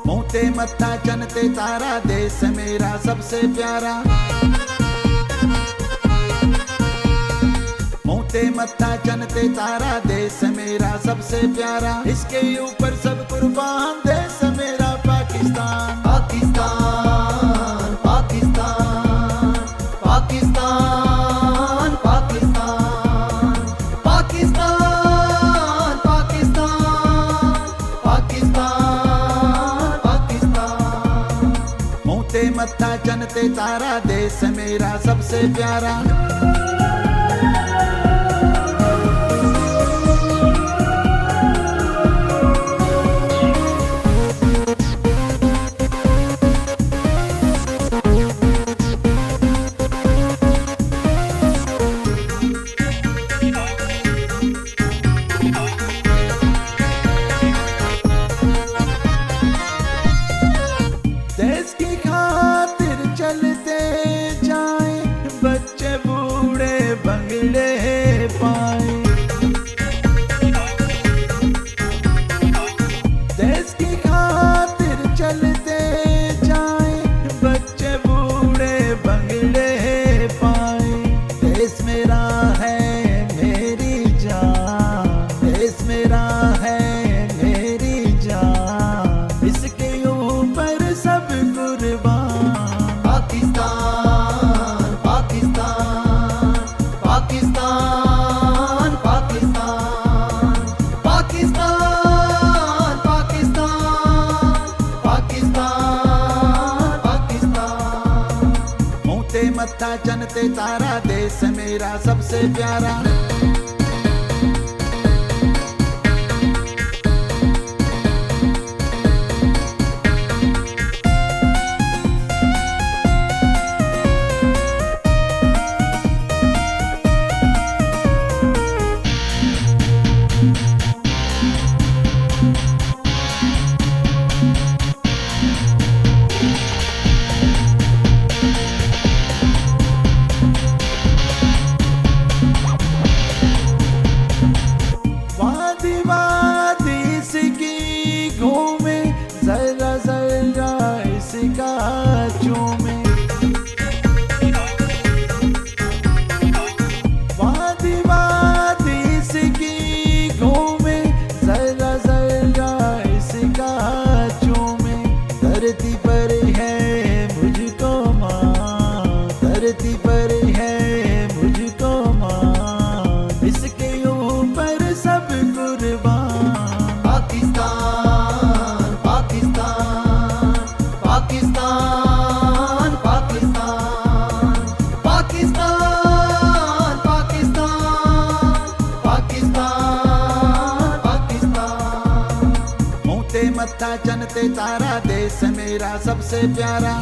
मोते मत्था चनते तारा, देश मेरा सबसे प्यारा। मोते मत्था चनते तारा, देश मेरा सबसे प्यारा। इसके ऊपर सब कुर्बान, देश मेरा पाकिस्तान। पाकिस्तान पाकिस्तान पाकिस्तान पाकिस्तान पाकिस्तान पाकिस्तान पाकिस्तान। मोते मत्था चनते तारा, देश मेरा सबसे प्यारा। देश की खातिर चलते जाए, बच्चे बूढ़े बंगले पाए। देश की खातिर चलते जाए, बच्चे बूढ़े बंगले पाए। देश मेरा है मेरी जान, देश मेरा है मेरी जान। इसके ऊपर सब कुर्बान। पाकिस्तान पाकिस्तान पाकिस्तान पाकिस्तान पाकिस्तान पाकिस्तान पाकिस्तान पाकिस्तान। मोते मत्था चनते तारा, देश मेरा सबसे प्यारा। वादी वादी इसकी घूमे, जरा जरा इसका चूमे। वादी वादी इसकी घूमे, जरा जरा इसका चूमे। धरती पर है मुझको माँ, धरती पर है मुझको माँ। इसके ऊपर सब कुर्बान। पाकिस्तान पाकिस्तान पाकिस्तान पाकिस्तान पाकिस्तान पाकिस्तान पाकिस्तान पाकिस्तान। मोते मत्था चनते तारा, देश मेरा सबसे प्यारा।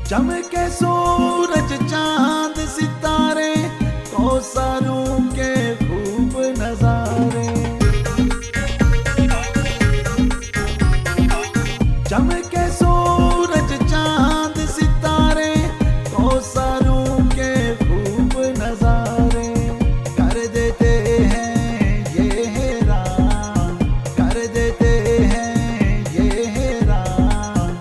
चमके सूरज चांद सितारे, कौसरों के खूब नजारे। चमके सूरज चांद सितारे, कौसरों के खूब नजारे। कर देते हैं ये हैरान, कर देते हैं ये हैरान।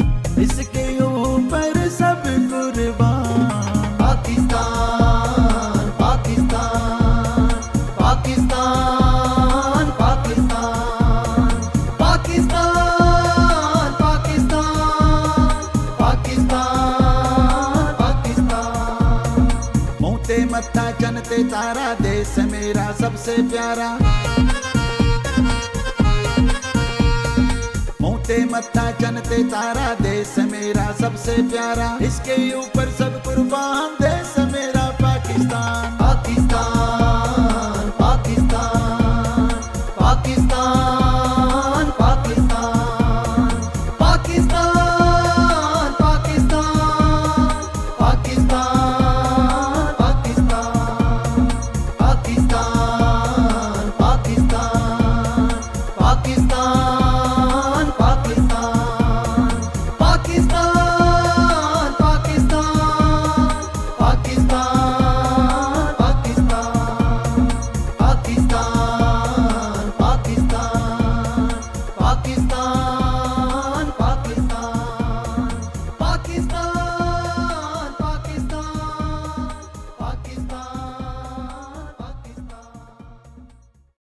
मत्था जनते तारा, देश मेरा सबसे प्यारा। मोटे मत्था जनते तारा, देश मेरा सबसे प्यारा। इसके ऊपर सब कुर्बान